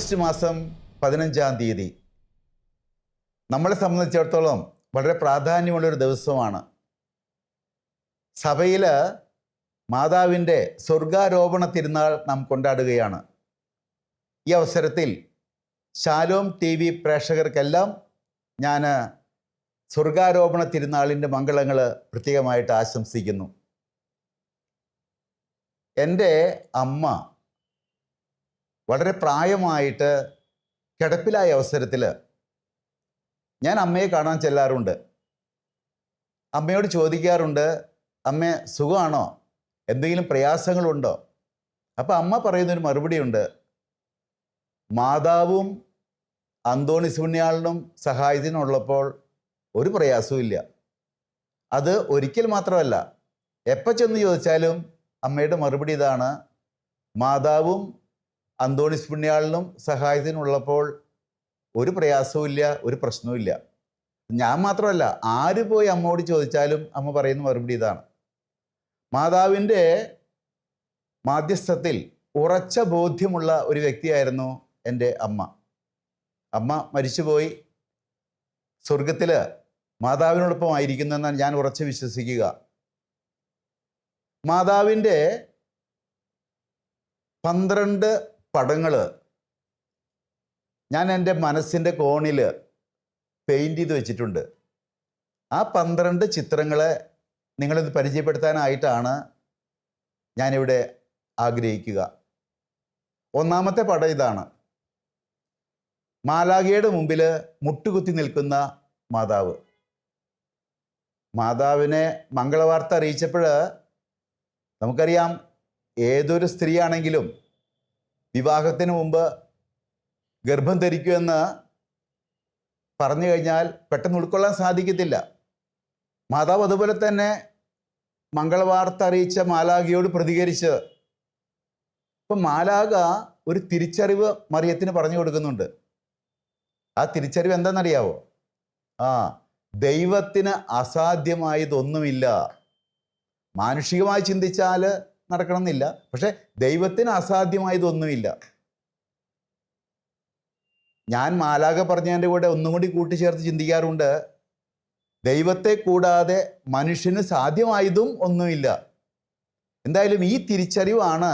August മാസം 15-ാം തീയതി നമ്മളെ സംബന്ധിച്ചിടത്തോളം വളരെ പ്രാധാന്യമുള്ളൊരു ദിവസമാണ്. സഭയിൽ മാതാവിൻ്റെ സ്വർഗാരോപണ തിരുനാൾ നാം കൊണ്ടാടുകയാണ്. ഈ അവസരത്തിൽ ശാലോം TV പ്രേക്ഷകർക്കെല്ലാം ഞാൻ സ്വർഗാരോപണ തിരുനാളിൻ്റെ മംഗളങ്ങൾ പ്രത്യേകമായിട്ട് ആശംസിക്കുന്നു. എൻ്റെ അമ്മ വളരെ പ്രായമായിട്ട് കിടപ്പിലായ അവസരത്തിൽ ഞാൻ അമ്മയെ കാണാൻ ചെല്ലാറുണ്ട്. അമ്മയോട് ചോദിക്കാറുണ്ട്, അമ്മേ സുഖമാണോ, എന്തെങ്കിലും പ്രയാസങ്ങളുണ്ടോ? അപ്പോൾ അമ്മ പറയുന്നൊരു മറുപടിയുണ്ട്, മാതാവും അന്തോണീസ് പുണ്യാളനും സഹായത്തിനുള്ളപ്പോൾ ഒരു പ്രയാസവും ഇല്ല. അത് ഒരിക്കൽ മാത്രമല്ല, എപ്പോൾ ചെന്ന് ചോദിച്ചാലും അമ്മയുടെ മറുപടി ഇതാണ്, മാതാവും അന്തോണീസ് പുണ്യാളനും സഹായത്തിനുള്ളപ്പോൾ ഒരു പ്രയാസവും ഇല്ല, ഒരു പ്രശ്നവും ഇല്ല. ഞാൻ മാത്രമല്ല, ആര് പോയി അമ്മയോട് ചോദിച്ചാലും അമ്മ പറയുന്ന മറുപടി ഇതാണ്. മാതാവിൻ്റെ മാധ്യസ്ഥത്തിൽ ഉറച്ച ബോധ്യമുള്ള ഒരു വ്യക്തിയായിരുന്നു എൻ്റെ അമ്മ. അമ്മ മരിച്ചുപോയി, സ്വർഗത്തിൽ മാതാവിനോടൊപ്പം ആയിരിക്കുന്നെന്നാണ് ഞാൻ ഉറച്ച് വിശ്വസിക്കുക. മാതാവിൻ്റെ 12 പടങ്ങൾ ഞാൻ എൻ്റെ മനസ്സിൻ്റെ കോണിൽ പെയിൻറ് ചെയ്ത് വെച്ചിട്ടുണ്ട്. ആ 12 ചിത്രങ്ങളെ നിങ്ങളിത് പരിചയപ്പെടുത്താനായിട്ടാണ് ഞാനിവിടെ ആഗ്രഹിക്കുക. ഒന്നാമത്തെ പടം ഇതാണ്. മാലാഖയുടെ മുമ്പിൽ മുട്ടുകുത്തി നിൽക്കുന്ന മാതാവ്. മാതാവിനെ മംഗളവാർത്ത അറിയിച്ചപ്പോൾ നമുക്കറിയാം, ഏതൊരു സ്ത്രീയാണെങ്കിലും വിവാഹത്തിന് മുമ്പ് ഗർഭം ധരിക്കുമെന്ന് പറഞ്ഞു കഴിഞ്ഞാൽ പെട്ടെന്ന് ഉൾക്കൊള്ളാൻ സാധിക്കത്തില്ല. മാതാവ് അതുപോലെ തന്നെ മംഗളവാർത്ത അറിയിച്ച മാലാഖയോട് പ്രതികരിച്ച്, ഇപ്പം മാലാഖ ഒരു തിരിച്ചറിവ് മറിയത്തിന് പറഞ്ഞു കൊടുക്കുന്നുണ്ട്. ആ തിരിച്ചറിവ് എന്താണെന്നറിയാവോ? ദൈവത്തിന് അസാധ്യമായതൊന്നുമില്ല. മാനുഷികമായി ചിന്തിച്ചാൽ നടക്കണമെന്നില്ല, പക്ഷെ ദൈവത്തിന് അസാധ്യമായതൊന്നുമില്ല. ഞാൻ മാലാഖ പറഞ്ഞതിൻ്റെ കൂടെ ഒന്നും കൂടി കൂട്ടിച്ചേർത്ത് ചിന്തിക്കാറുണ്ട്, ദൈവത്തെ കൂടാതെ മനുഷ്യന് സാധ്യമായതും ഒന്നുമില്ല. എന്തായാലും ഈ തിരിച്ചറിവാണ്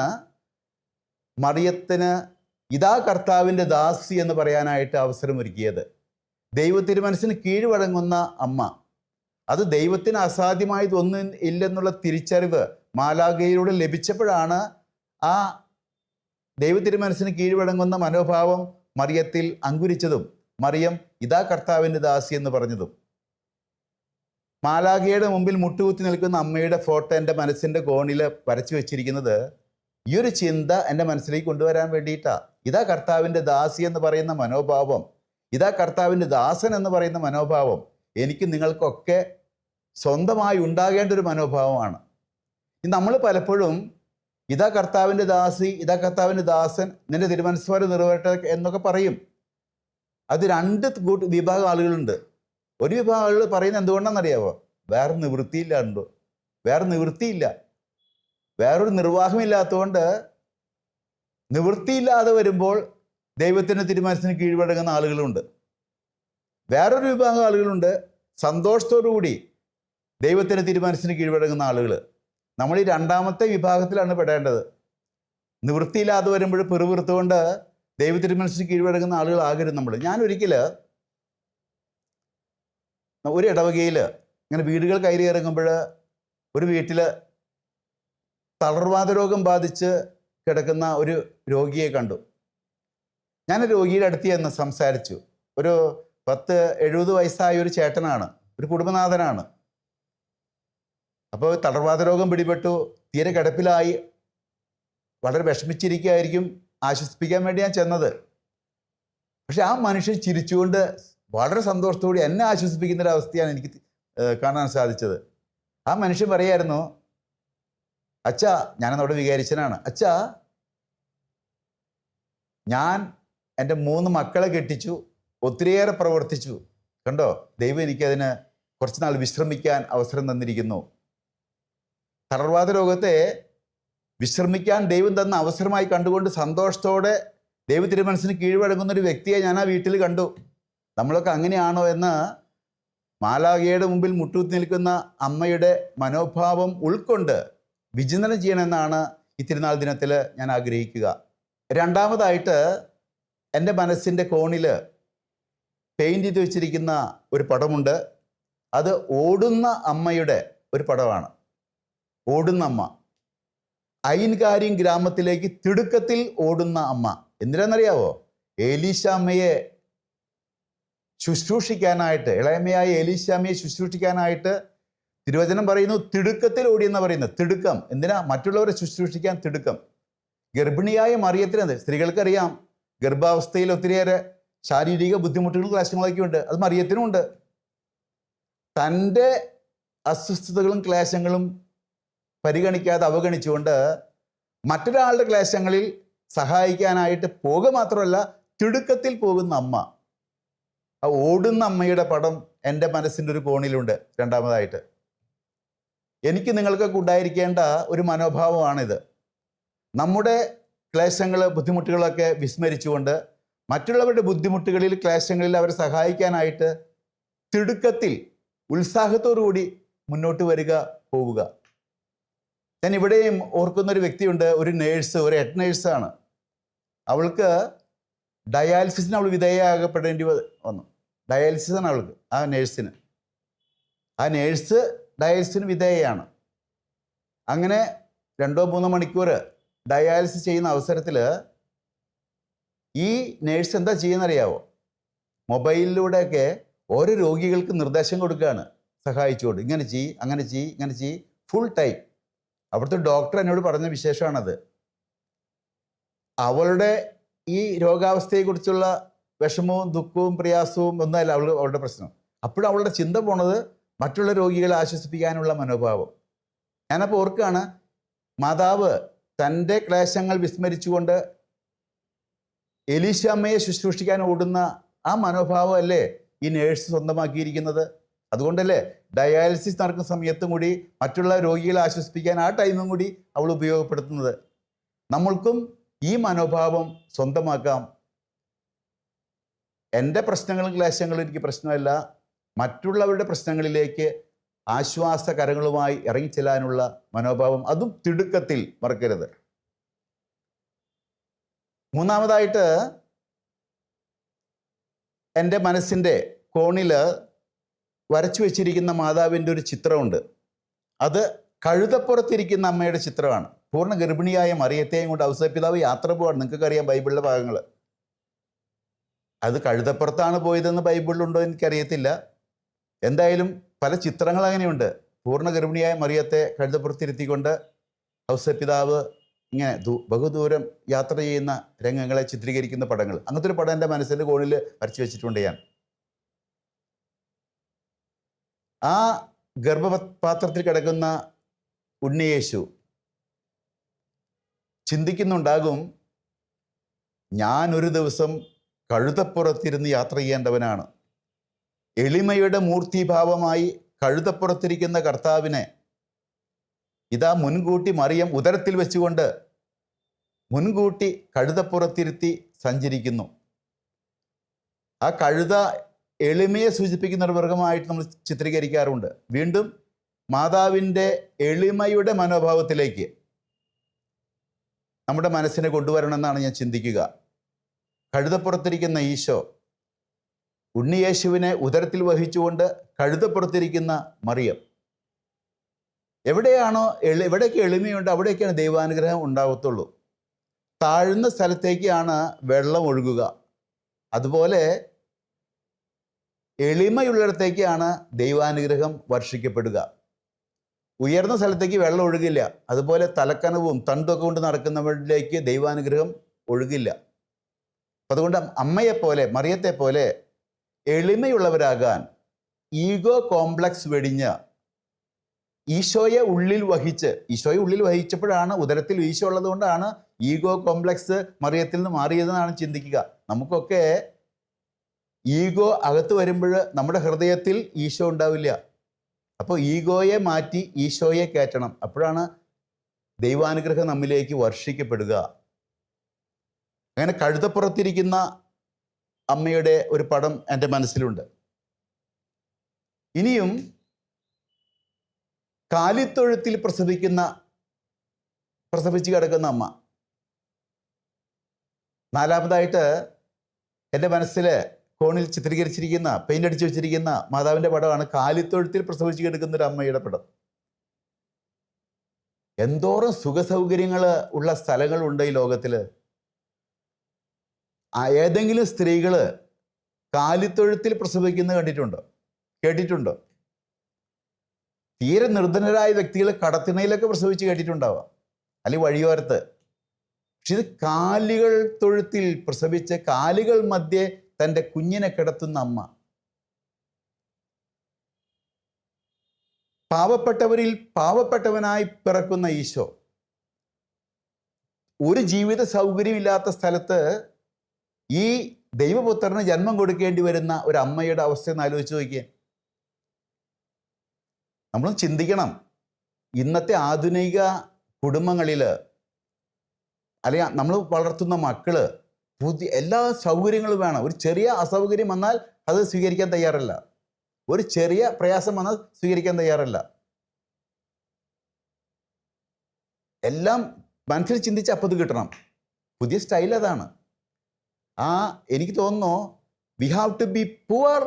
മറിയത്തിന് ഇതാ കർത്താവിൻ്റെ ദാസി എന്ന് പറയാനായിട്ട് അവസരമൊരുക്കിയത്. ദൈവത്തിരുമനസ്സിന് കീഴ്വഴങ്ങുന്ന അമ്മ, അത് ദൈവത്തിന് അസാധ്യമായതൊന്നും ഇല്ലെന്നുള്ള തിരിച്ചറിവ് മാലാഖയിലൂടെ ലഭിച്ചപ്പോഴാണ് ആ ദൈവത്തിരുമനസ്സിന് കീഴ്വഴങ്ങുന്ന മനോഭാവം മറിയത്തിൽ അങ്കുരിച്ചതും മറിയം ഇതാ കർത്താവിൻ്റെ ദാസി എന്ന് പറഞ്ഞതും. മാലാഖയുടെ മുമ്പിൽ മുട്ടുകുത്തി നിൽക്കുന്ന അമ്മയുടെ ഫോട്ടോ എൻ്റെ മനസ്സിൻ്റെ കോണിൽ വരച്ചു വെച്ചിരിക്കുന്നത് ഈ ഒരു ചിന്ത എൻ്റെ മനസ്സിലേക്ക് കൊണ്ടുവരാൻ വേണ്ടിയിട്ടാണ്. ഇതാ കർത്താവിൻ്റെ ദാസി എന്ന് പറയുന്ന മനോഭാവം, ഇതാ കർത്താവിൻ്റെ ദാസൻ എന്ന് പറയുന്ന മനോഭാവം എനിക്ക് നിങ്ങൾക്കൊക്കെ സ്വന്തമായി ഉണ്ടാകേണ്ട ഒരു മനോഭാവമാണ്. നമ്മൾ പലപ്പോഴും ഇതാ കർത്താവിൻ്റെ ദാസി, ഇതാ കർത്താവിൻ്റെ ദാസൻ, നിന്റെ തിരുമനസ്സുപോലെ നിറവേറ്റ എന്നൊക്കെ പറയും. അത് 2 വിഭാഗം ആളുകളുണ്ട്. ഒരു വിഭാഗം ആളുകൾ പറയുന്നത് എന്തുകൊണ്ടാണെന്നറിയാവോ? വേറെ നിവൃത്തിയില്ലാണ്ടോ, വേറെ നിവൃത്തിയില്ല, വേറൊരു നിർവാഹമില്ലാത്തതുകൊണ്ട് നിവൃത്തിയില്ലാതെ വരുമ്പോൾ ദൈവത്തിൻ്റെ തിരുമനസ്സിന് കീഴ്വഴങ്ങുന്ന ആളുകളുണ്ട്. വേറൊരു വിഭാഗം ആളുകളുണ്ട്, സന്തോഷത്തോടു കൂടി ദൈവത്തിൻ്റെ തിരുമനസ്സിന് കീഴ്വഴങ്ങുന്ന ആളുകൾ. നമ്മൾ ഈ 2ാമത്തെ വിഭാഗത്തിലാണ് പെടേണ്ടത്. നിവൃത്തിയില്ലാതെ വരുമ്പോൾ പെറുപിറുത്തുകൊണ്ട് ദൈവത്തിരുമനസ്സിന് കീഴ്വഴങ്ങുന്ന ആളുകളാകരുത് നമ്മൾ. ഞാനൊരിക്കൽ ഒരു ഇടവകയിൽ ഇങ്ങനെ വീടുകൾ കയറി ഇറങ്ങുമ്പോൾ ഒരു വീട്ടിൽ തളർവാത രോഗം ബാധിച്ച് കിടക്കുന്ന ഒരു രോഗിയെ കണ്ടു. ഞാൻ രോഗിയുടെ അടുത്ത് ചെന്ന് സംസാരിച്ചു. ഒരു 10-70 വയസ്സായ ഒരു ചേട്ടനാണ്, ഒരു കുടുംബനാഥനാണ്. അപ്പോൾ തളർവാത രോഗം പിടിപെട്ടു, തീരെ കിടപ്പിലായി, വളരെ വിഷമിച്ചിരിക്കുകയായിരിക്കും. ആശ്വസിപ്പിക്കാൻ വേണ്ടി ഞാൻ ചെന്നത്. പക്ഷെ ആ മനുഷ്യൻ ചിരിച്ചുകൊണ്ട് വളരെ സന്തോഷത്തോടെ എന്നെ ആശ്വസിപ്പിക്കുന്നൊരവസ്ഥയാണ് എനിക്ക് കാണാൻ സാധിച്ചത്. ആ മനുഷ്യൻ പറയായിരുന്നു, അച്ഛാ, ഞാനവിടെ വികാരിച്ചനാണ്, അച്ഛാ ഞാൻ എൻ്റെ 3 മക്കളെ കെട്ടിച്ചു, ഒത്തിരിയേറെ പ്രവർത്തിച്ചു, കണ്ടോ ദൈവം എനിക്കതിന് കുറച്ച് നാൾ വിശ്രമിക്കാൻ അവസരം തന്നിരിക്കുന്നു. തളർവാത രോഗത്തെ വിശ്രമിക്കാൻ ദൈവം തന്ന അവസരമായി കണ്ടുകൊണ്ട് സന്തോഷത്തോടെ ദൈവ തിരുമനസ്സിന് കീഴ്വഴങ്ങുന്ന ഒരു വ്യക്തിയെ ഞാൻ ആ വീട്ടിൽ കണ്ടു. നമ്മളൊക്കെ അങ്ങനെയാണോ എന്ന് മാലാഖയുടെ മുമ്പിൽ മുട്ടുകുത്തി നിൽക്കുന്ന അമ്മയുടെ മനോഭാവം ഉൾക്കൊണ്ട് വിചിന്തനം ചെയ്യണമെന്നാണ് ഈ തിരുനാൾ ദിനത്തിൽ ഞാൻ ആഗ്രഹിക്കുക. രണ്ടാമതായിട്ട് എൻ്റെ മനസ്സിൻ്റെ കോണിൽ പെയിൻറ് ചെയ്ത് വെച്ചിരിക്കുന്ന ഒരു പടമുണ്ട്. അത് ഓടുന്ന അമ്മയുടെ ഒരു പടമാണ്. ഓടുന്ന അമ്മ, അയിൻകാര്യം ഗ്രാമത്തിലേക്ക് തിടുക്കത്തിൽ ഓടുന്ന അമ്മ. എന്തിനാണെന്നറിയാവോ? എലീശാമ്മയെ ശുശ്രൂഷിക്കാനായിട്ട്, ഇളയമ്മയായ എലീശാമ്മയെ ശുശ്രൂഷിക്കാനായിട്ട് തിരുവചനം പറയുന്നു തിടുക്കത്തിൽ ഓടിയെന്ന് പറയുന്നത്. തിടുക്കം എന്തിനാ? മറ്റുള്ളവരെ ശുശ്രൂഷിക്കാൻ തിടുക്കം. ഗർഭിണിയായ മറിയത്തിനത്, സ്ത്രീകൾക്കറിയാം ഗർഭാവസ്ഥയിൽ ഒത്തിരിയേറെ ശാരീരിക ബുദ്ധിമുട്ടുകളും ക്ലേശങ്ങളൊക്കെ ഉണ്ട്. അത് മറിയത്തിനും ഉണ്ട്. തൻ്റെ അസ്വസ്ഥതകളും ക്ലേശങ്ങളും പരിഗണിക്കാതെ അവഗണിച്ചുകൊണ്ട് മറ്റൊരാളുടെ ക്ലേശങ്ങളിൽ സഹായിക്കാനായിട്ട് പോകുക മാത്രമല്ല, തിടുക്കത്തിൽ പോകുന്ന അമ്മ. ആ ഓടുന്ന അമ്മയുടെ പടം എൻ്റെ മനസ്സിൻ്റെ ഒരു കോണിലുണ്ട്. രണ്ടാമതായിട്ട് എനിക്ക് നിങ്ങൾക്കൊക്കെ ഉണ്ടായിരിക്കേണ്ട ഒരു മനോഭാവമാണിത്. നമ്മുടെ ക്ലേശങ്ങൾ, ബുദ്ധിമുട്ടുകളൊക്കെ വിസ്മരിച്ചുകൊണ്ട് മറ്റുള്ളവരുടെ ബുദ്ധിമുട്ടുകളിൽ, ക്ലേശങ്ങളിൽ അവരെ സഹായിക്കാനായിട്ട് തിടുക്കത്തിൽ ഉത്സാഹത്തോടു കൂടി മുന്നോട്ട് വരിക, പോവുക. ഞാൻ ഇവിടെയും ഓർക്കുന്നൊരു വ്യക്തിയുണ്ട്, ഒരു നേഴ്സ്, ഒരു ഹെഡ് നേഴ്സാണ്. അവൾക്ക് ഡയാലിസിസിന് അവൾ വിധേയമാകപ്പെടേണ്ടി വന്നു. ഡയാലിസിസാണ് അവൾക്ക്, ആ നേഴ്സിന്. ആ നേഴ്സ് ഡയാലിസിന് വിധേയയാണ്. അങ്ങനെ 2-3 മണിക്കൂർ ഡയാലിസിസ് ചെയ്യുന്ന അവസരത്തിൽ ഈ നേഴ്സ് എന്താ ചെയ്യുന്നറിയാവോ? മൊബൈലിലൂടെയൊക്കെ ഓരോ രോഗികൾക്ക് നിർദ്ദേശം കൊടുക്കുകയാണ്, സഹായിച്ചുകൊണ്ട്. ഇങ്ങനെ ചെയ്യ്, അങ്ങനെ ചെയ്യ്, ഇങ്ങനെ ചെയ്യ്, ഫുൾ ടൈം. അവിടുത്തെ ഡോക്ടർ എന്നോട് പറഞ്ഞ വിശേഷമാണത്. അവളുടെ ഈ രോഗാവസ്ഥയെക്കുറിച്ചുള്ള വിഷമവും ദുഃഖവും പ്രയാസവും ഒന്നുമല്ല അവളുടെ പ്രശ്നം. അപ്പോഴും അവളുടെ ചിന്ത പോണത് മറ്റുള്ള രോഗികളെ ആശ്വസിപ്പിക്കാനുള്ള മനോഭാവം. ഞാനപ്പോൾ ഓർക്കുകയാണ്, മാതാവ് തൻ്റെ ക്ലേശങ്ങൾ വിസ്മരിച്ചുകൊണ്ട് എലീശാമ്മയെ ശുശ്രൂഷിക്കാൻ ഓടുന്ന ആ മനോഭാവം അല്ലേ ഈ നേഴ്സ് സ്വന്തമാക്കിയിരിക്കുന്നത്. അതുകൊണ്ടല്ലേ ഡയാലിസിസ് നടക്കുന്ന സമയത്തും കൂടി മറ്റുള്ള രോഗികളെ ആശ്വസിപ്പിക്കാൻ ആ ടൈമും കൂടി അവൾ ഉപയോഗപ്പെടുത്തുന്നത്. നമ്മൾക്കും ഈ മനോഭാവം സ്വന്തമാക്കാം. എൻ്റെ പ്രശ്നങ്ങളും ക്ലേശങ്ങളും എനിക്ക് പ്രശ്നമല്ല, മറ്റുള്ളവരുടെ പ്രശ്നങ്ങളിലേക്ക് ആശ്വാസകരങ്ങളുമായി ഇറങ്ങിച്ചെല്ലാനുള്ള മനോഭാവം, അതും തിടുക്കത്തിൽ, മറക്കരുത്. മൂന്നാമതായിട്ട് എൻ്റെ മനസ്സിൻ്റെ കോണിൽ വരച്ചു വെച്ചിരിക്കുന്ന മാതാവിൻ്റെ ഒരു ചിത്രമുണ്ട്. അത് കഴുതപ്പുറത്തിരിക്കുന്ന അമ്മയുടെ ചിത്രമാണ്. പൂർണ്ണ ഗർഭിണിയായ മറിയത്തെയും കൊണ്ട് ഔസേപ്പിതാവ് യാത്ര പോവാണ്. നിങ്ങൾക്കറിയാം ബൈബിളിലെ ഭാഗങ്ങൾ. അത് കഴുതപ്പുറത്താണ് പോയതെന്ന് ബൈബിളിലുണ്ടോ എനിക്കറിയത്തില്ല. എന്തായാലും പല ചിത്രങ്ങൾ അങ്ങനെയുണ്ട്. പൂർണ്ണ ഗർഭിണിയായ മറിയത്തെ കഴുതപ്പുറത്തിരുത്തിക്കൊണ്ട് ഔസേപ്പിതാവ് ഇങ്ങനെ ബഹുദൂരം യാത്ര ചെയ്യുന്ന രംഗങ്ങളെ ചിത്രീകരിക്കുന്ന പടങ്ങൾ. അങ്ങനത്തെ ഒരു പടം എൻ്റെ മനസ്സിൻ്റെ കോണിൽ വരച്ചു വെച്ചിട്ടുണ്ട് ഞാൻ. ആ ഗർഭപാത്രത്തിൽ കിടക്കുന്ന ഉണ്ണിയേശു ചിന്തിക്കുന്നുണ്ടാകും, ഞാൻ ഒരു ദിവസം കഴുതപ്പുറത്തിരുന്ന് യാത്ര ചെയ്യേണ്ടവനാണ്. എളിമയുടെ മൂർത്തിഭാവമായി കഴുതപ്പുറത്തിരിക്കുന്ന കർത്താവിനെ ഇതാ മുൻകൂട്ടി മറിയം ഉദരത്തിൽ വെച്ചുകൊണ്ട് മുൻകൂട്ടി കഴുതപ്പുറത്തിരുത്തി സഞ്ചരിക്കുന്നു. ആ കഴുത എളിമയെ സൂചിപ്പിക്കുന്ന ഒരു മൃഗമായിട്ട് നമ്മൾ ചിത്രീകരിക്കാറുണ്ട്. വീണ്ടും മാതാവിൻ്റെ എളിമയുടെ മനോഭാവത്തിലേക്ക് നമ്മുടെ മനസ്സിനെ കൊണ്ടുവരണമെന്നാണ് ഞാൻ ചിന്തിക്കുക. കഴുതപ്പുറത്തിരിക്കുന്ന ഈശോ, ഉണ്ണിയേശുവിനെ ഉദരത്തിൽ വഹിച്ചുകൊണ്ട് കഴുതപ്പുറത്തിരിക്കുന്ന മറിയം. എവിടെയൊക്കെ എളിമയുണ്ട് അവിടെയൊക്കെയാണ് ദൈവാനുഗ്രഹം ഉണ്ടാകത്തുള്ളൂ. താഴ്ന്ന സ്ഥലത്തേക്കാണ് വെള്ളം ഒഴുകുക. അതുപോലെ എളിമയുള്ളിടത്തേക്കാണ് ദൈവാനുഗ്രഹം വർഷിക്കപ്പെടുക. ഉയർന്ന സ്ഥലത്തേക്ക് വെള്ളം ഒഴുകില്ല. അതുപോലെ തലക്കനവും തണ്ടൊക്കെ കൊണ്ട് നടക്കുന്നവരിലേക്ക് ദൈവാനുഗ്രഹം ഒഴുകില്ല. അതുകൊണ്ട് അമ്മയെപ്പോലെ, മറിയത്തെപ്പോലെ എളിമയുള്ളവരാകാൻ, ഈഗോ കോംപ്ലക്സ് വെടിഞ്ഞ് ഈശോയെ ഉള്ളിൽ വഹിച്ചപ്പോഴാണ്, ഉദരത്തിൽ ഈശോ ഉള്ളത് കൊണ്ടാണ് ഈഗോ കോംപ്ലക്സ് മറിയത്തിൽ നിന്ന് മാറിയതെന്നാണ് ചിന്തിക്കുക. നമുക്കൊക്കെ ഈഗോ അകത്ത് വരുമ്പോൾ നമ്മുടെ ഹൃദയത്തിൽ ഈശോ ഉണ്ടാവില്ല. അപ്പോൾ ഈഗോയെ മാറ്റി ഈശോയെ കയറ്റണം. അപ്പോഴാണ് ദൈവാനുഗ്രഹം നമ്മിലേക്ക് വർഷിക്കപ്പെടുക. അങ്ങനെ കഴുതപ്പുറത്തിരിക്കുന്ന അമ്മയുടെ ഒരു പടം എൻ്റെ മനസ്സിലുണ്ട്. ഇനിയും കാലിത്തൊഴുത്തിൽ പ്രസവിച്ച് കിടക്കുന്ന അമ്മ. നാലാമതായിട്ട് എൻ്റെ മനസ്സിൽ കോണിൽ ചിത്രീകരിച്ചിരിക്കുന്ന, പെയിൻ്റ് അടിച്ചു വെച്ചിരിക്കുന്ന മാതാവിൻ്റെ പടമാണ് കാലിത്തൊഴുത്തിൽ പ്രസവിച്ച് കിടക്കുന്ന ഒരു അമ്മയുടെ പടം. എന്തോരം സുഖസൗകര്യങ്ങൾ ഉള്ള സ്ഥലങ്ങളുണ്ട് ഈ ലോകത്തിൽ. ഏതെങ്കിലും സ്ത്രീകൾ കാലിത്തൊഴുത്തിൽ പ്രസവിക്കുന്നത് കേട്ടിട്ടുണ്ടോ? തീരെ നിർധനരായ വ്യക്തികൾ കടത്തിണയിലൊക്കെ പ്രസവിച്ച് കേട്ടിട്ടുണ്ടാവാം, അല്ലെങ്കിൽ വഴിയോരത്ത്. പക്ഷെ ഇത് കാലുകൾ തൊഴുത്തിൽ പ്രസവിച്ച് കാലുകൾ മധ്യേ തൻ്റെ കുഞ്ഞിനെ കിടത്തുന്ന അമ്മ. പാവപ്പെട്ടവരിൽ പാവപ്പെട്ടവനായി പിറക്കുന്ന ഈശോ ഒരു ജീവിത സൗകര്യമില്ലാത്ത സ്ഥലത്ത് ഈ ദൈവപുത്രന് ജന്മം കൊടുക്കേണ്ടി വരുന്ന ഒരു അമ്മയുടെ അവസ്ഥ ഒന്ന് ആലോചിച്ച് നോക്കിയേ. നമ്മൾ ചിന്തിക്കണം. ഇന്നത്തെ ആധുനിക കുടുംബങ്ങളിൽ അല്ലെങ്കിൽ നമ്മൾ വളർത്തുന്ന മക്കള് പുതിയ എല്ലാ സൗകര്യങ്ങളും വേണം. ഒരു ചെറിയ അസൗകര്യം വന്നാൽ അത് സ്വീകരിക്കാൻ തയ്യാറല്ല. ഒരു ചെറിയ പ്രയാസം വന്നാൽ സ്വീകരിക്കാൻ തയ്യാറല്ല. എല്ലാം മനസ്സിൽ ചിന്തിച്ച് അപ്പം ഇത് കിട്ടണം. പുതിയ സ്റ്റൈൽ അതാണ്. എനിക്ക് തോന്നുന്നു we have to be poor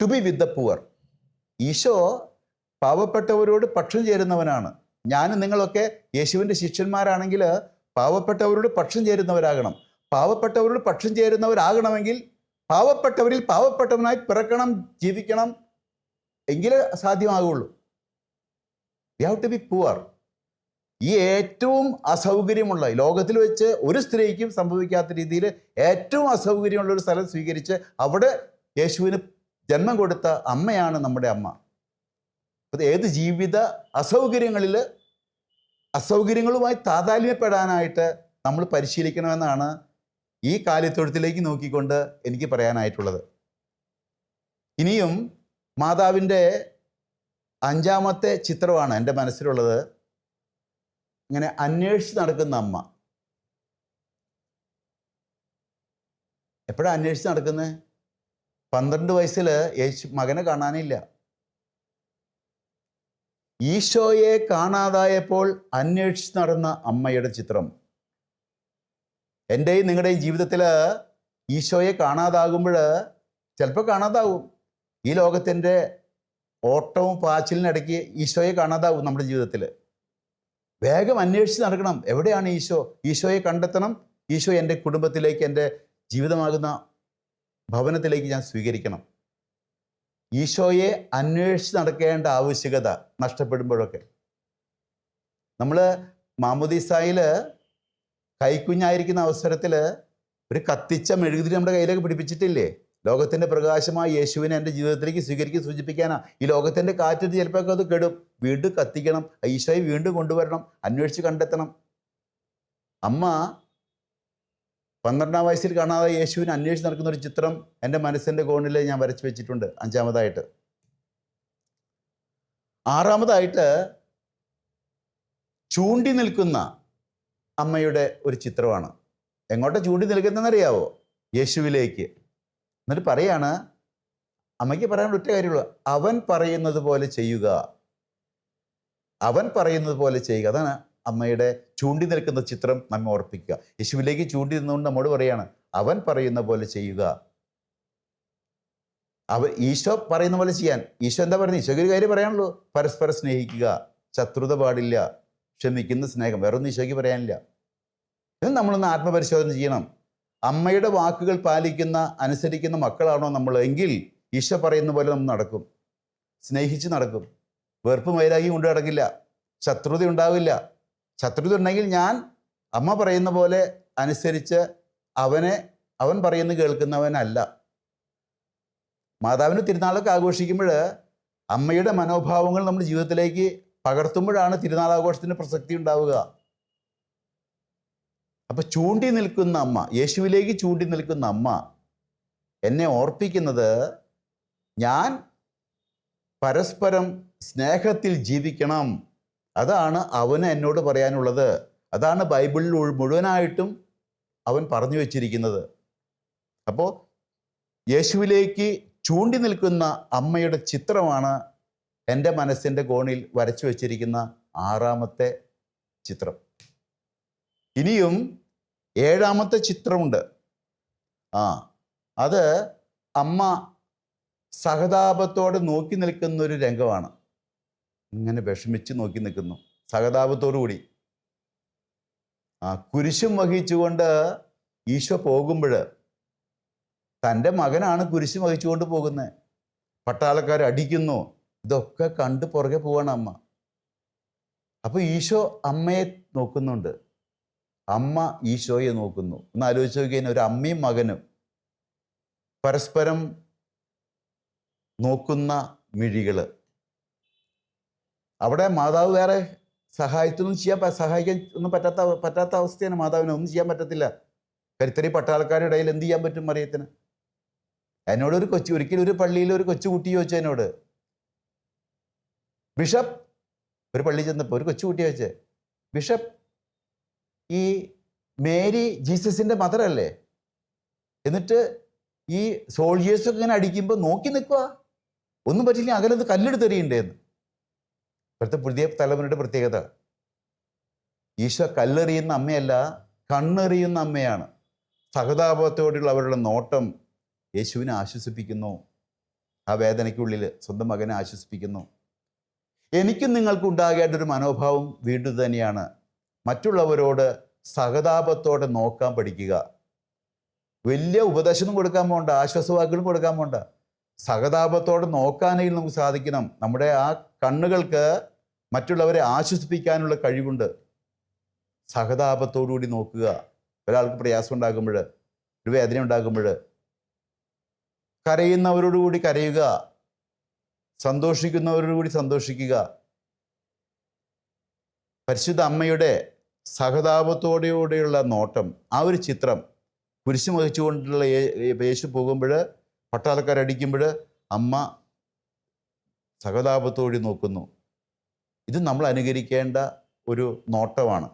to be with the poor. ഈശോ പാവപ്പെട്ടവരോട് പക്ഷം ചേരുന്നവനാണ്. ഞാനും നിങ്ങളൊക്കെ യേശുവിൻ്റെ ശിഷ്യന്മാരാണെങ്കിൽ പാവപ്പെട്ടവരോട് പക്ഷം ചേരുന്നവരാകണം. പാവപ്പെട്ടവരോട് പക്ഷം ചേരുന്നവരാകണമെങ്കിൽ പാവപ്പെട്ടവരിൽ പാവപ്പെട്ടവനായി പിറക്കണം, ജീവിക്കണം, എങ്കിലേ സാധ്യമാകുള്ളൂ. We have to be poor. ഈ ഏറ്റവും അസൗകര്യമുള്ള ലോകത്തിൽ വെച്ച് ഒരു സ്ത്രീക്കും സംഭവിക്കാത്ത രീതിയിൽ ഏറ്റവും അസൗകര്യമുള്ള ഒരു സ്ഥലം സ്വീകരിച്ച് അവിടെ യേശുവിന് ജന്മം കൊടുത്ത അമ്മയാണ് നമ്മുടെ അമ്മ. അത് ഏത് ജീവിത അസൗകര്യങ്ങളുമായി താതാത്മ്യപ്പെടാനായിട്ട് നമ്മൾ പരിശീലിക്കണമെന്നാണ് ഈ കാലിത്തൊഴുത്തിലേക്ക് നോക്കിക്കൊണ്ട് എനിക്ക് പറയാനായിട്ടുള്ളത്. ഇനിയും മാതാവിൻ്റെ 5ാമത്തെ ചിത്രമാണ് എൻ്റെ മനസ്സിലുള്ളത്. ഇങ്ങനെ അന്വേഷിച്ച് നടക്കുന്ന അമ്മ. എപ്പോഴാണ് അന്വേഷിച്ച് നടക്കുന്നത്? 12 വയസ്സിൽ മകനെ കാണാനില്ല. ഈശോയെ കാണാതായപ്പോൾ അന്വേഷിച്ച് നടന്ന അമ്മയുടെ ചിത്രം. എൻ്റെയും നിങ്ങളുടെയും ജീവിതത്തിൽ ഈശോയെ കാണാതാകുമ്പോൾ ചിലപ്പോൾ കാണാതാവും. ഈ ലോകത്തിൻ്റെ ഓട്ടവും പാച്ചിലിനിടയ്ക്ക് ഈശോയെ കാണാതാവും നമ്മുടെ ജീവിതത്തിൽ. വേഗം അന്വേഷിച്ച് നടക്കണം. എവിടെയാണ് ഈശോ? ഈശോയെ കണ്ടെത്തണം. ഈശോ എൻ്റെ കുടുംബത്തിലേക്ക്, എൻ്റെ ജീവിതമാകുന്ന ഭവനത്തിലേക്ക് ഞാൻ സ്വീകരിക്കണം. ഈശോയെ അന്വേഷിച്ച് നടക്കേണ്ട ആവശ്യകത നഷ്ടപ്പെടുമ്പോഴൊക്കെ. നമ്മൾ മാമോദീസായിൽ കൈക്കുഞ്ഞായിരിക്കുന്ന അവസരത്തിൽ ഒരു കത്തിച്ച മെഴുകുതിരി നമ്മുടെ കയ്യിലേക്ക് പിടിപ്പിച്ചിട്ടില്ലേ? ലോകത്തിൻ്റെ പ്രകാശമായ യേശുവിനെ എൻ്റെ ജീവിതത്തിലേക്ക് സ്വീകരിക്കുക, സൂചിപ്പിക്കാനാണ്. ഈ ലോകത്തിൻ്റെ കാറ്റിട്ട് ചിലപ്പോൾ അത് കെടും. വീണ്ടും കത്തിക്കണം. ഈശോയെ വീണ്ടും കൊണ്ടുവരണം, അന്വേഷിച്ച് കണ്ടെത്തണം. അമ്മ 12ാം വയസ്സിൽ കാണാതെ യേശുവിനെ അന്വേഷിച്ച് നടക്കുന്ന ഒരു ചിത്രം എൻ്റെ മനസ്സിൻ്റെ കോണിൽ ഞാൻ വരച്ച് വെച്ചിട്ടുണ്ട്. 5ാമതായിട്ട്. 6ാമതായിട്ട് ചൂണ്ടി നിൽക്കുന്ന അമ്മയുടെ ഒരു ചിത്രമാണ്. എങ്ങോട്ടാ ചൂണ്ടി നിൽക്കുന്നതെന്നറിയാവോ? യേശുവിലേക്ക്. എന്നിട്ട് പറയാണ്, അമ്മയ്ക്ക് പറയാനുള്ള ഒറ്റ കാര്യമുള്ളൂ, അവൻ പറയുന്നത് പോലെ ചെയ്യുക. അവൻ പറയുന്നത് പോലെ ചെയ്യുക. അതാണ് അമ്മയുടെ ചൂണ്ടി നിൽക്കുന്ന ചിത്രം നമ്മെ ഓർപ്പിക്കുക. യേശുവിലേക്ക് ചൂണ്ടി നിന്നുകൊണ്ട് നമ്മോട് പറയാണ്, അവൻ പറയുന്ന പോലെ ചെയ്യുക. ഈശോ പറയുന്ന പോലെ ചെയ്യാൻ. ഈശോ എന്താ പറയുന്നത്? ഈശോയ്ക്ക് ഒരു കാര്യം പറയാനുള്ളൂ, പരസ്പരം സ്നേഹിക്കുക, ശത്രുത പാടില്ല, ക്ഷമിക്കുന്ന സ്നേഹം. വേറൊന്നും ഈശോയ്ക്ക് പറയാനില്ല. ഇത് നമ്മളൊന്ന് ആത്മപരിശോധന ചെയ്യണം. അമ്മയുടെ വാക്കുകൾ അനുസരിക്കുന്ന മക്കളാണോ നമ്മൾ? എങ്കിൽ ഈശോ പറയുന്ന പോലെ നമ്മൾ നടക്കും, സ്നേഹിച്ച് നടക്കും, വെറുപ്പും വൈരാഗ്യം കൊണ്ട് നടക്കില്ല, ശത്രുത ഉണ്ടാവില്ല. ശത്രുത ഉണ്ടെങ്കിൽ ഞാൻ അമ്മ പറയുന്ന പോലെ അനുസരിച്ച് അവൻ പറയുന്നത് കേൾക്കുന്നവനല്ല. മാതാവിൻ്റെ തിരുനാളൊക്കെ ആഘോഷിക്കുമ്പോൾ അമ്മയുടെ മനോഭാവങ്ങൾ നമ്മുടെ ജീവിതത്തിലേക്ക് പകർത്തുമ്പോഴാണ് തിരുനാളാഘോഷത്തിന് പ്രസക്തി ഉണ്ടാവുക. അപ്പം ചൂണ്ടി നിൽക്കുന്ന അമ്മ, യേശുവിലേക്ക് ചൂണ്ടി നിൽക്കുന്ന അമ്മ എന്നെ ഓർപ്പിക്കുന്നത്, ഞാൻ പരസ്പരം സ്നേഹത്തിൽ ജീവിക്കണം. അതാണ് അവന് എന്നോട് പറയാനുള്ളത്. അതാണ് ബൈബിളിൽ മുഴുവനായിട്ടും അവൻ പറഞ്ഞു വച്ചിരിക്കുന്നത്. അപ്പോൾ യേശുവിലേക്ക് ചൂണ്ടി നിൽക്കുന്ന അമ്മയുടെ ചിത്രമാണ് എൻ്റെ മനസ്സിൻ്റെ കോണിൽ വരച്ചു വച്ചിരിക്കുന്ന 6ാമത്തെ ചിത്രം. ഇനിയും 7ാമത്തെ ചിത്രമുണ്ട്. അത് അമ്മ സഹതാപത്തോടെ നോക്കി നിൽക്കുന്ന ഒരു രംഗമാണ്. ഇങ്ങനെ വിഷമിച്ച് നോക്കി നിൽക്കുന്നു സഹതാപത്തോടു കൂടി. കുരിശും വഹിച്ചുകൊണ്ട് ഈശോ പോകുമ്പോൾ, തൻ്റെ മകനാണ് കുരിശ് വഹിച്ചുകൊണ്ട് പോകുന്നത്. പട്ടാളക്കാർ അടിക്കുന്നു. ഇതൊക്കെ കണ്ട് പുറകെ പോവാണ് അമ്മ. അപ്പോൾ ഈശോ അമ്മയെ നോക്കുന്നുണ്ട്, അമ്മ ഈശോയെ നോക്കുന്നു. ഒന്ന് ആലോചിച്ച് നോക്കിയാൽ ഒരു അമ്മയും മകനും പരസ്പരം നോക്കുന്ന മിഴികൾ. അവിടെ മാതാവ് വേറെ സഹായിക്കാൻ ഒന്നും പറ്റാത്ത അവസ്ഥയാണ്. മാതാവിനെ ഒന്നും ചെയ്യാൻ പറ്റത്തില്ല. കരുത്തരി പട്ടാളക്കാരുടെ ഇടയിൽ എന്ത് ചെയ്യാൻ പറ്റും മറിയത്തിന്? എന്നോട് ഒരിക്കലും ഒരു പള്ളിയിൽ ഒരു കൊച്ചു കുട്ടി ചോദിച്ചു എന്നോട്, ബിഷപ്പ്, ഒരു പള്ളി ചെന്നപ്പോൾ ഒരു കൊച്ചു കുട്ടി ചോദിച്ചേ, ബിഷപ്പ്, ഈ മേരി ജീസസിൻ്റെ മദറല്ലേ? എന്നിട്ട് ഈ സോൾജേഴ്സൊക്കെ ഇങ്ങനെ അടിക്കുമ്പോൾ നോക്കി നിൽക്കുക, ഒന്നും പറ്റില്ല, അകലത്ത് കല്ലെടുത്തെറിയണ്ടേന്ന്. ഇപ്പോഴത്തെ പുതിയ തലമുറയുടെ പ്രത്യേകത, ഈശോ കല്ലെറിയുന്ന അമ്മയല്ല, കണ്ണെറിയുന്ന അമ്മയാണ്. സഹതാപത്തോടുള്ള അവരുടെ നോട്ടം യേശുവിനെ ആശ്വസിപ്പിക്കുന്നു. ആ വേദനയ്ക്കുള്ളിൽ സ്വന്തം മകനെ ആശ്വസിപ്പിക്കുന്നു. എനിക്കും നിങ്ങൾക്കും ഉണ്ടാകേണ്ടൊരു മനോഭാവം വീണ്ടും തന്നെയാണ്. മറ്റുള്ളവരോട് സഹതാപത്തോടെ നോക്കാൻ പഠിക്കുക. വലിയ ഉപദേശവും കൊടുക്കാൻ പോകണ്ട, ആശ്വാസവാക്കുകളും കൊടുക്കാൻ പോകണ്ട. സഹതാപത്തോടെ നോക്കാനെങ്കിലും നമുക്ക് സാധിക്കണം. നമ്മുടെ ആ കണ്ണുകൾക്ക് മറ്റുള്ളവരെ ആശ്വസിപ്പിക്കാനുള്ള കഴിവുണ്ട്. സഹതാപത്തോടുകൂടി നോക്കുക. ഒരാൾക്ക് പ്രയാസം ഉണ്ടാകുമ്പോൾ, ഒരു വേദന ഉണ്ടാകുമ്പോൾ കരയുന്നവരോടുകൂടി കരയുക, സന്തോഷിക്കുന്നവരോടുകൂടി സന്തോഷിക്കുക. പരിശുദ്ധ അമ്മയുടെ സഹതാപത്തോടെയുള്ള നോട്ടം, ആ ഒരു ചിത്രം, കുരിശ് വഹിച്ചുകൊണ്ടുള്ള യേശു പോകുമ്പോൾ, പട്ടാളക്കാരടിക്കുമ്പോൾ അമ്മ സഹതാപത്തോടെ നോക്കുന്നു. ഇത് നമ്മൾ അനുകരിക്കേണ്ട ഒരു നോട്ടമാണ്.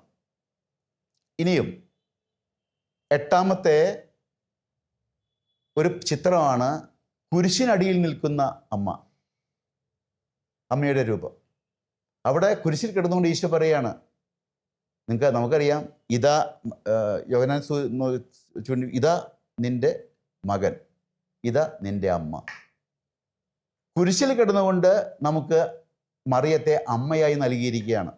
ഇനിയും 8ാമത്തെ ഒരു ചിത്രമാണ് കുരിശിനടിയിൽ നിൽക്കുന്ന അമ്മ, അമ്മയുടെ രൂപം. അവിടെ കുരിശിൽ കിടന്നുകൊണ്ട് ഈശോ പറയാണ്, നമുക്കറിയാം, ഇതാ യോഹന്നാൻ ഇതാ നിൻ്റെ മകൻ, ഇതാ നിൻ്റെ അമ്മ. കുരിശിൽ കിടന്നുകൊണ്ട് നമുക്ക് മറിയത്തെ അമ്മയായി നൽകിയിരിക്കുകയാണ്.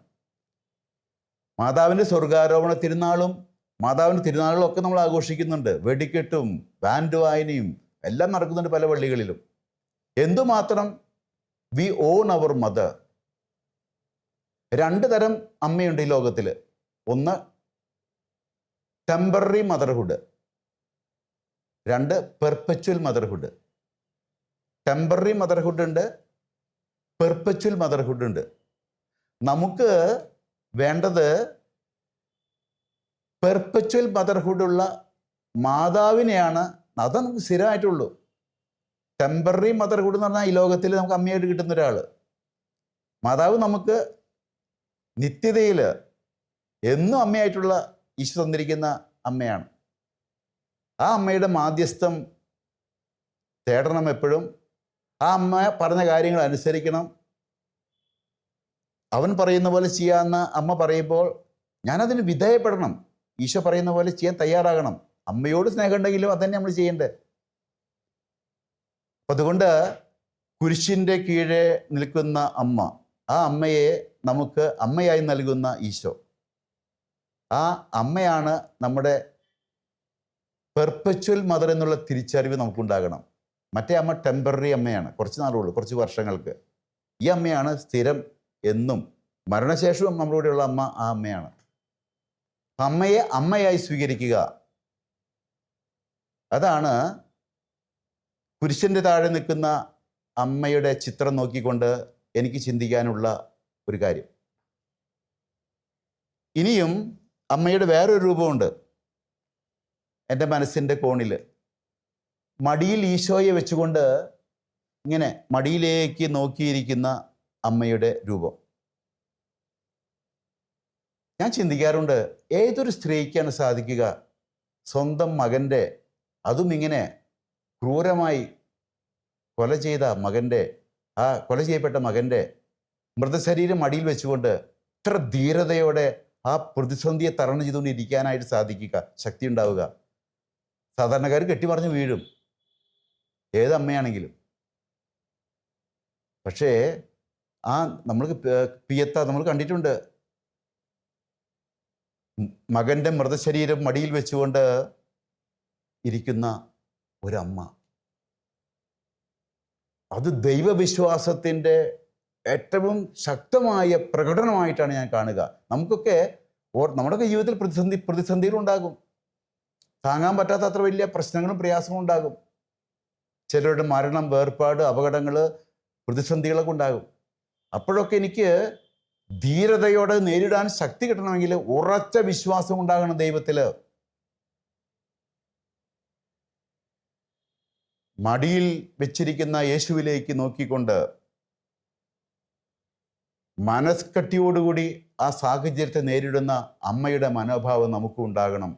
മാതാവിൻ്റെ സ്വർഗാരോപണ തിരുനാളും മാതാവിൻ്റെ തിരുനാളുകളും ഒക്കെ നമ്മൾ ആഘോഷിക്കുന്നുണ്ട്. വെടിക്കെട്ടും ബാൻഡ് വായനയും എല്ലാം നടക്കുന്നുണ്ട് പല പള്ളികളിലും. എന്തുമാത്രം വി ഓൺ അവർ മദർ. 2 തരം അമ്മയുണ്ട് ഈ ലോകത്തിൽ. ഒന്ന് temporary motherhood, 2 perpetual motherhood. Temporary motherhood ഉണ്ട്, പെർപ്പച്വൽ മദർഹുഡ് ഉണ്ട്. നമുക്ക് വേണ്ടത് പെർപ്പച്വൽ മദർഹുഡുള്ള മാതാവിനെയാണ്. അത് നമുക്ക് സ്ഥിരമായിട്ടുള്ളൂ. ടെമ്പററി മദർഹുഡ് എന്ന് പറഞ്ഞാൽ ഈ ലോകത്തിൽ നമുക്ക് അമ്മയായിട്ട് കിട്ടുന്ന ഒരാൾ. മാതാവ് നമുക്ക് നിത്യതയിൽ എന്നും അമ്മയായിട്ടുള്ള ഈശോ തന്നിരിക്കുന്ന അമ്മയാണ്. ആ അമ്മയുടെ മാധ്യസ്ഥം തേടണം എപ്പോഴും. ആ അമ്മ പറഞ്ഞ കാര്യങ്ങൾ അനുസരിക്കണം. അവൻ പറയുന്ന പോലെ ചെയ്യാമെന്ന് അമ്മ പറയുമ്പോൾ ഞാനതിന് വിധേയപ്പെടണം. ഈശോ പറയുന്ന പോലെ ചെയ്യാൻ തയ്യാറാകണം. അമ്മയോട് സ്നേഹം ഉണ്ടെങ്കിലും അതന്നെ നമ്മൾ ചെയ്യേണ്ടത്. അപ്പം അതുകൊണ്ട് കുരിശിൻ്റെ കീഴെ നിൽക്കുന്ന അമ്മ, ആ അമ്മയെ നമുക്ക് അമ്മയായി നൽകുന്ന ഈശോ, ആ അമ്മയാണ് നമ്മുടെ പെർപ്പച്വൽ മദർ എന്നുള്ള തിരിച്ചറിവ് നമുക്കുണ്ടാകണം. മറ്റേ അമ്മ ടെമ്പററി അമ്മയാണ്, കുറച്ച് നാളുള്ളൂ, കുറച്ച് വർഷങ്ങൾക്ക്. ഈ അമ്മയാണ് സ്ഥിരം, എന്നും മരണശേഷവും നമ്മളുടെയുള്ള അമ്മ ആ അമ്മയാണ്. അമ്മയെ അമ്മയായി സ്വീകരിക്കുക. അതാണ് കുരിശിൻ്റെ താഴെ നിൽക്കുന്ന അമ്മയുടെ ചിത്രം നോക്കിക്കൊണ്ട് എനിക്ക് ചിന്തിക്കാനുള്ള ഒരു കാര്യം. ഇനിയും അമ്മയുടെ വേറൊരു രൂപമുണ്ട് എൻ്റെ മനസ്സിൻ്റെ കോണിൽ. മടിയിൽ ഈശോയെ വെച്ചുകൊണ്ട് ഇങ്ങനെ മടിയിലേക്ക് നോക്കിയിരിക്കുന്ന അമ്മയുടെ രൂപം. ഞാൻ ചിന്തിക്കാറുണ്ട്, ഏതൊരു സ്ത്രീക്കാണ് സാധിക്കുക സ്വന്തം മകൻ്റെ, അതും ഇങ്ങനെ ക്രൂരമായി കൊല ചെയ്യപ്പെട്ട മകൻ്റെ മൃതശരീരം മടിയിൽ വെച്ചുകൊണ്ട് ഇത്ര ധീരതയോടെ ആ പ്രതിസന്ധിയെ തരണം ചെയ്തുകൊണ്ട് ഇരിക്കാനായിട്ട് സാധിക്കുക, ശക്തി ഉണ്ടാവുക. സാധാരണക്കാർ കെട്ടിമറിഞ്ഞ് വീഴും, ഏതമ്മയാണെങ്കിലും. പക്ഷേ നമ്മൾക്ക് പിയത്ത നമ്മൾ കണ്ടിട്ടുണ്ട്, മകൻ്റെ മൃതശരീരം മടിയിൽ വെച്ചുകൊണ്ട് ഇരിക്കുന്ന ഒരമ്മ. അത് ദൈവവിശ്വാസത്തിൻ്റെ ഏറ്റവും ശക്തമായ പ്രകടനമായിട്ടാണ് ഞാൻ കാണുക. നമുക്കൊക്കെ നമ്മുടെയൊക്കെ ജീവിതത്തിൽ പ്രതിസന്ധികളുണ്ടാകും, താങ്ങാൻ പറ്റാത്ത അത്ര വലിയ പ്രശ്നങ്ങളും പ്രയാസങ്ങളും ഉണ്ടാകും. ചിലരുടെ മരണം, വേർപാട്, അപകടങ്ങൾ, പ്രതിസന്ധികളൊക്കെ ഉണ്ടാകും. അപ്പോഴൊക്കെ എനിക്ക് ധീരതയോടെ നേരിടാൻ ശക്തി കിട്ടണമെങ്കിൽ ഉറച്ച വിശ്വാസം ഉണ്ടാകണം ദൈവത്തിൽ. മടിയിൽ വെച്ചിരിക്കുന്ന യേശുവിലേക്ക് നോക്കിക്കൊണ്ട് മനസ്കട്ടിയോടുകൂടി ആ സാഹചര്യത്തെ നേരിടുന്ന അമ്മയുടെ മനോഭാവം നമുക്കും ഉണ്ടാകണം.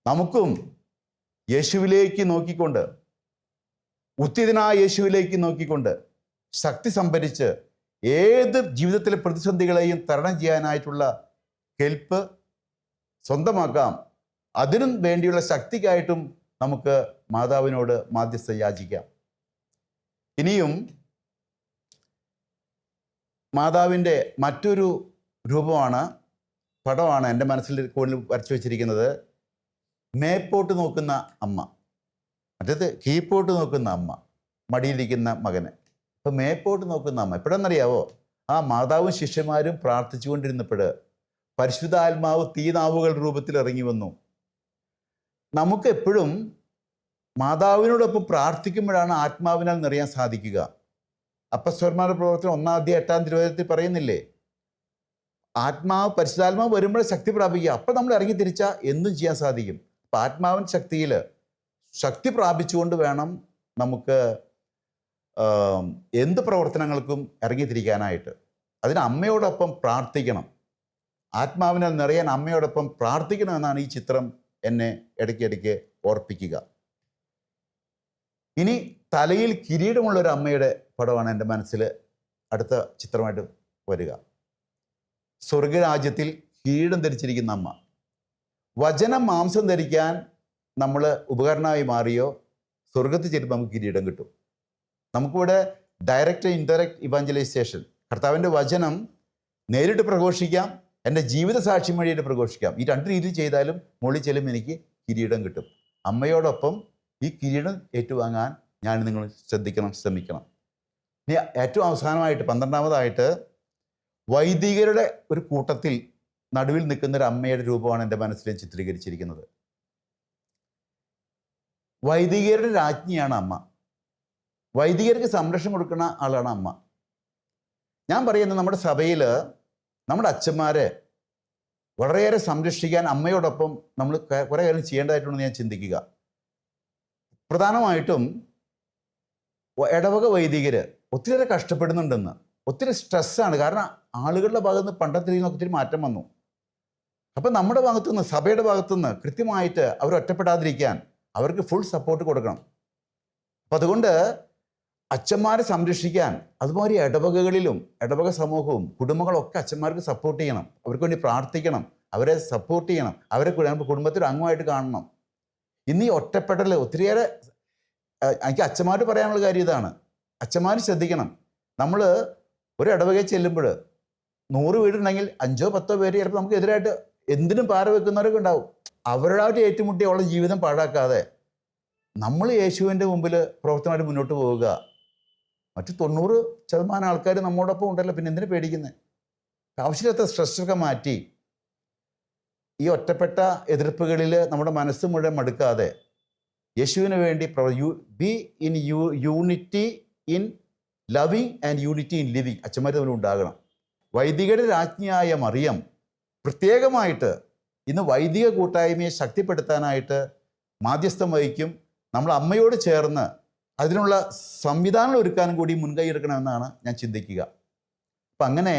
നമുക്കും യേശുവിലേക്ക് നോക്കിക്കൊണ്ട്, ഉത്തിതനായ യേശുവിലേക്ക് നോക്കിക്കൊണ്ട് ശക്തി സംഭരിച്ച് ഏത് ജീവിതത്തിലെ പ്രതിസന്ധികളെയും തരണം ചെയ്യാനായിട്ടുള്ള കെൽപ്പ് സ്വന്തമാക്കാം. അതിനും വേണ്ടിയുള്ള ശക്തിക്കായിട്ടും നമുക്ക് മാതാവിനോട് മാധ്യസ്ഥം യാചിക്കാം. ഇനിയും മാതാവിൻ്റെ മറ്റൊരു പടമാണ് എൻ്റെ മനസ്സിൽ കൂടുതൽ വരച്ചു വച്ചിരിക്കുന്നത്. മേപ്പോട്ട് നോക്കുന്ന അമ്മ, മറ്റേത് കീപ്പോട്ട് നോക്കുന്ന അമ്മ, മടിയിലിരിക്കുന്ന മകന്. ഇപ്പം മേപ്പോട്ട് നോക്കുന്ന അമ്മ എപ്പോഴെന്നറിയാവോ? ആ മാതാവും ശിഷ്യന്മാരും പ്രാർത്ഥിച്ചുകൊണ്ടിരുന്നപ്പോൾ പരിശുദ്ധാത്മാവ് തീനാവുകൾ രൂപത്തിൽ ഇറങ്ങി വന്നു. നമുക്ക് എപ്പോഴും മാതാവിനോടൊപ്പം പ്രാർത്ഥിക്കുമ്പോഴാണ് ആത്മാവിനാൽ നിറയാൻ സാധിക്കുക. അപ്പസ്തലന്മാരുടെ പ്രവർത്തനം 1:8 പറയുന്നില്ലേ, പരിശുദ്ധാത്മാവ് വരുമ്പോഴേ ശക്തി പ്രാപിക്കുക. അപ്പം നമ്മൾ ഇറങ്ങി തിരിച്ചാൽ എന്തും ചെയ്യാൻ സാധിക്കും. അപ്പം ആത്മാവിൻ ശക്തിയിൽ ശക്തി പ്രാപിച്ചുകൊണ്ട് വേണം നമുക്ക് എന്ത് പ്രവർത്തനങ്ങൾക്കും ഇറങ്ങിത്തിരിക്കാനായിട്ട്. അതിന് അമ്മയോടൊപ്പം പ്രാർത്ഥിക്കണം. ആത്മാവിനാൽ നിറയാൻ അമ്മയോടൊപ്പം പ്രാർത്ഥിക്കണമെന്നാണ് ഈ ചിത്രം എന്നെ ഇടയ്ക്കിടയ്ക്ക് ഓർപ്പിക്കുക. ഇനി തലയിൽ കിരീടമുള്ളൊരു അമ്മയുടെ പടമാണ് എൻ്റെ മനസ്സിൽ അടുത്ത ചിത്രമായിട്ട് വരിക. സ്വർഗരാജ്യത്തിൽ കിരീടം ധരിച്ചിരിക്കുന്ന അമ്മ. വചനം മാംസം ധരിക്കാൻ നമ്മൾ ഉപകരണമായി മാറിയോ, സ്വർഗത്തിൽ ചെല്ലുമ്പോൾ നമുക്ക് കിരീടം കിട്ടും. നമുക്കിവിടെ ഡയറക്റ്റ് ഇൻഡയറക്റ്റ് ഇവാഞ്ചലൈസേഷൻ, കർത്താവിൻ്റെ വചനം നേരിട്ട് പ്രഘോഷിക്കാം, എൻ്റെ ജീവിത സാക്ഷ്യം വഴിയായിട്ട് പ്രഘോഷിക്കാം. ഈ 2 രീതിയിൽ ചെയ്താലും മുകളിൽ ചെല്ലും എനിക്ക് കിരീടം കിട്ടും. അമ്മയോടൊപ്പം ഈ കിരീടം ഏറ്റുവാങ്ങാൻ നിങ്ങൾ ശ്രമിക്കണം. ഇനി ഏറ്റവും അവസാനമായിട്ട് 12ാമതായിട്ട് വൈദികരുടെ ഒരു കൂട്ടത്തിൽ നടുവിൽ നിൽക്കുന്ന ഒരു അമ്മയുടെ രൂപമാണ് എൻ്റെ മനസ്സിൽ ചിത്രീകരിച്ചിരിക്കുന്നത്. വൈദികരുടെ രാജ്ഞിയാണ് അമ്മ. വൈദികർക്ക് സംരക്ഷണം കൊടുക്കുന്ന ആളാണ് അമ്മ. ഞാൻ പറയുന്നത് നമ്മുടെ സഭയിൽ നമ്മുടെ അച്ഛന്മാരെ വളരെയേറെ സംരക്ഷിക്കാൻ അമ്മയോടൊപ്പം നമ്മൾ കുറേ കാര്യം ചെയ്യേണ്ടതായിട്ടുണ്ടെന്ന് ഞാൻ ചിന്തിക്കുക. പ്രധാനമായിട്ടും ഇടവക വൈദികർ ഒത്തിരിയേറെ കഷ്ടപ്പെടുന്നുണ്ടെന്ന്, ഒത്തിരി സ്ട്രെസ്സാണ്. കാരണം ആളുകളുടെ ഭാഗത്ത് നിന്ന് പണ്ടത്തെ ഒത്തിരി മാറ്റം വന്നു. അപ്പം നമ്മുടെ ഭാഗത്തുനിന്ന്, സഭയുടെ ഭാഗത്തുനിന്ന് കൃത്യമായിട്ട് അവർ ഒറ്റപ്പെടാതിരിക്കാൻ അവർക്ക് ഫുൾ സപ്പോർട്ട് കൊടുക്കണം. അപ്പം അതുകൊണ്ട് അച്ഛന്മാരെ സംരക്ഷിക്കാൻ, അതുപോലെ ഇടവകകളിലും ഇടവക സമൂഹവും കുടുംബങ്ങളൊക്കെ അച്ഛന്മാർക്ക് സപ്പോർട്ട് ചെയ്യണം, അവർക്ക് വേണ്ടി പ്രാർത്ഥിക്കണം, അവരെ സപ്പോർട്ട് ചെയ്യണം, അവരെ കുടുംബത്തിൽ അംഗമായിട്ട് കാണണം. ഇന്ന് ഈ ഒറ്റപ്പെടൽ ഒത്തിരിയേറെ, എനിക്ക് അച്ഛന്മാർ പറയാനുള്ള കാര്യം ഇതാണ്. അച്ഛന്മാർ ശ്രദ്ധിക്കണം. നമ്മൾ ഒരു ഇടവകയിൽ ചെല്ലുമ്പോൾ 100 വീടുണ്ടെങ്കിൽ 5-10 പേര് ചിലപ്പോൾ നമുക്ക് എതിരായിട്ട് എന്തിനും പാര വെക്കുന്നവരൊക്കെ ഉണ്ടാവും. അവരോടായിട്ട് ഏറ്റുമുട്ടി അവളുടെ ജീവിതം പാഴാക്കാതെ നമ്മൾ യേശുവിൻ്റെ മുമ്പിൽ പ്രവർത്തനമായിട്ട് മുന്നോട്ട് പോവുക. മറ്റ് 90% ആൾക്കാർ നമ്മോടൊപ്പം ഉണ്ടല്ലോ, പിന്നെ എന്തിനു പേടിക്കുന്നത്? ആവശ്യമില്ലാത്ത സ്ട്രെസ്സൊക്കെ മാറ്റി ഈ ഒറ്റപ്പെട്ട എതിർപ്പുകളിൽ നമ്മുടെ മനസ്സ് മുഴുവൻ മടുക്കാതെ യേശുവിന് വേണ്ടി be in unity in loving and unity in living. അച്ഛന്മാർ തമ്മിൽ ഉണ്ടാകണം. വൈദികരുടെ രാജ്ഞിയായ മറിയം പ്രത്യേകമായിട്ട് ഇന്ന് വൈദിക കൂട്ടായ്മയെ ശക്തിപ്പെടുത്താനായിട്ട് മാധ്യസ്ഥം വഹിക്കും. നമ്മൾ അമ്മയോട് ചേർന്ന് അതിനുള്ള സംവിധാനങ്ങൾ ഒരുക്കാനും കൂടി മുൻകൈ എടുക്കണമെന്നാണ് ഞാൻ ചിന്തിക്കുക. അപ്പം അങ്ങനെ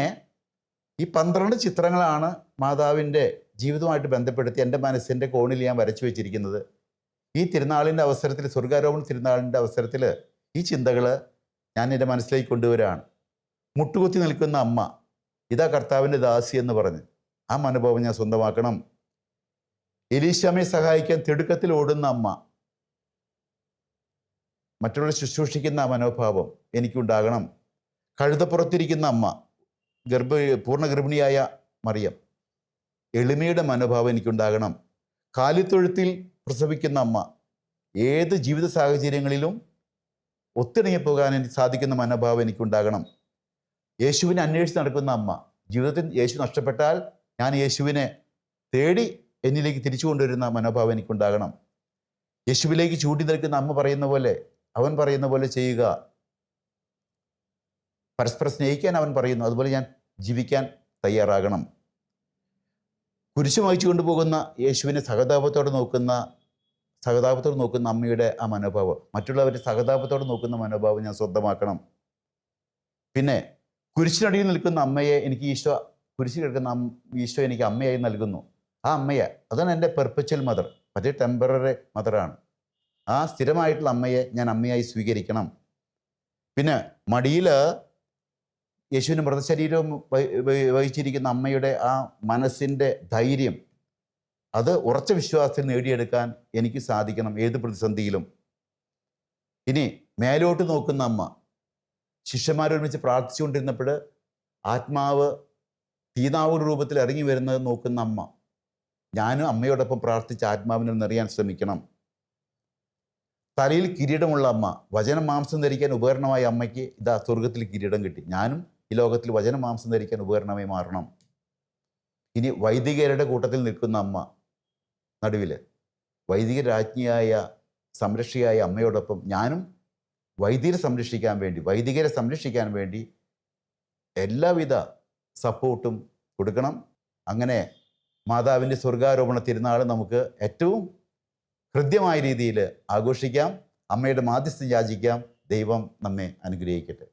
ഈ 12 ചിത്രങ്ങളാണ് മാതാവിൻ്റെ ജീവിതവുമായിട്ട് ബന്ധപ്പെടുത്തി എൻ്റെ മനസ്സിൻ്റെ കോണിൽ ഞാൻ വരച്ചു വെച്ചിരിക്കുന്നത്, ഈ തിരുനാളിൻ്റെ അവസരത്തിൽ, സ്വർഗാരോപണ തിരുനാളിൻ്റെ അവസരത്തിൽ ഈ ചിന്തകൾ ഞാൻ എൻ്റെ മനസ്സിലേക്ക് കൊണ്ടുവരികയാണ്. മുട്ടുകുത്തി നിൽക്കുന്ന അമ്മ, ഇതാ കർത്താവിൻ്റെ ദാസി എന്ന് പറഞ്ഞ് ആ മനോഭാവം ഞാൻ സ്വന്തമാക്കണം. എലീശാമയെ സഹായിക്കാൻ തിടുക്കത്തിൽ ഓടുന്ന അമ്മ, മറ്റുള്ളവരെ ശുശ്രൂഷിക്കുന്ന ആ മനോഭാവം എനിക്കുണ്ടാകണം. കഴുതപ്പുറത്തിരിക്കുന്ന അമ്മ, പൂർണ്ണ ഗർഭിണിയായ മറിയം, എളിമയുടെ മനോഭാവം എനിക്കുണ്ടാകണം. കാലിത്തൊഴുത്തിൽ പ്രസവിക്കുന്ന അമ്മ, ഏത് ജീവിത സാഹചര്യങ്ങളിലും ഒത്തിണങ്ങിപ്പോകാൻ എനിക്ക് സാധിക്കുന്ന മനോഭാവം എനിക്കുണ്ടാകണം. യേശുവിനെ അന്വേഷിച്ച് നടക്കുന്ന അമ്മ, ജീവിതത്തിൽ യേശു നഷ്ടപ്പെട്ടാൽ ഞാൻ യേശുവിനെ തേടി എന്നിലേക്ക് തിരിച്ചു കൊണ്ടുവരുന്ന മനോഭാവം എനിക്കുണ്ടാകണം. യേശുവിലേക്ക് ചൂണ്ടി നിൽക്കുന്ന അമ്മ പറയുന്ന പോലെ, അവൻ പറയുന്ന പോലെ ചെയ്യുക. പരസ്പരം സ്നേഹിക്കാൻ അവൻ പറയുന്നു, അതുപോലെ ഞാൻ ജീവിക്കാൻ തയ്യാറാകണം. കുരിശ് വഹിച്ചു കൊണ്ടുപോകുന്ന യേശുവിനെ സഹതാപത്തോടെ നോക്കുന്ന അമ്മയുടെ ആ മനോഭാവം, മറ്റുള്ളവരെ സഹതാപത്തോടെ നോക്കുന്ന മനോഭാവം ഞാൻ സ്വന്തമാക്കണം. പിന്നെ കുരിശിനടിയിൽ നിൽക്കുന്ന അമ്മയെ എനിക്ക് കുരിശിൽ കിടക്കുന്ന ഈശോ എനിക്ക് അമ്മയായി നൽകുന്നു. ആ അമ്മയെ, അതാണ് എൻ്റെ പെർപ്പച്വൽ മദർ, മറ്റേ ടെമ്പററി മദറാണ്. ആ സ്ഥിരമായിട്ടുള്ള അമ്മയെ ഞാൻ അമ്മയായി സ്വീകരിക്കണം. പിന്നെ മടിയിൽ യേശുവിൻ്റെ മൃതശരീരവും വഹിച്ചിരിക്കുന്ന അമ്മയുടെ ആ മനസ്സിൻ്റെ ധൈര്യം, അത് ഉറച്ച വിശ്വാസത്തിൽ നേടിയെടുക്കാൻ എനിക്ക് സാധിക്കണം ഏത് പ്രതിസന്ധിയിലും. ഇനി മേലോട്ട് നോക്കുന്ന അമ്മ, ശിഷ്യന്മാരൊരുമിച്ച് പ്രാർത്ഥിച്ചുകൊണ്ടിരുന്നപ്പോൾ ആത്മാവ് തീനാവൂർ രൂപത്തിൽ ഇറങ്ങി വരുന്നത് നോക്കുന്ന അമ്മ, ഞാനും അമ്മയോടൊപ്പം പ്രാർത്ഥിച്ച് ആത്മാവിനെ നിറയാൻ ശ്രമിക്കണം. തലയിൽ കിരീടമുള്ള അമ്മ, വചനം മാംസം ധരിക്കാൻ ഉപകരണമായ അമ്മയ്ക്ക് ഇതാ സ്വർഗത്തിൽ കിരീടം കിട്ടി. ഞാനും ഈ ലോകത്തിൽ വചനം മാംസം ധരിക്കാൻ ഉപകരണമായി മാറണം. ഇനി വൈദികരുടെ കൂട്ടത്തിൽ നിൽക്കുന്ന അമ്മ, നടുവിൽ വൈദിക രാജ്ഞിയായ സംരക്ഷകയായ അമ്മയോടൊപ്പം ഞാനും വൈദികരെ സംരക്ഷിക്കാൻ വേണ്ടി എല്ലാവിധ സപ്പോർട്ടും കൊടുക്കണം. അങ്ങനെ മാതാവിൻ്റെ സ്വർഗാരോപണ തിരുനാൾ നമുക്ക് ഏറ്റവും ഹൃദ്യമായ രീതിയിൽ ആഘോഷിക്കാം. അമ്മയുടെ മാധ്യസ്ഥം യാചിക്കാം. ദൈവം നമ്മെ അനുഗ്രഹിക്കട്ടെ.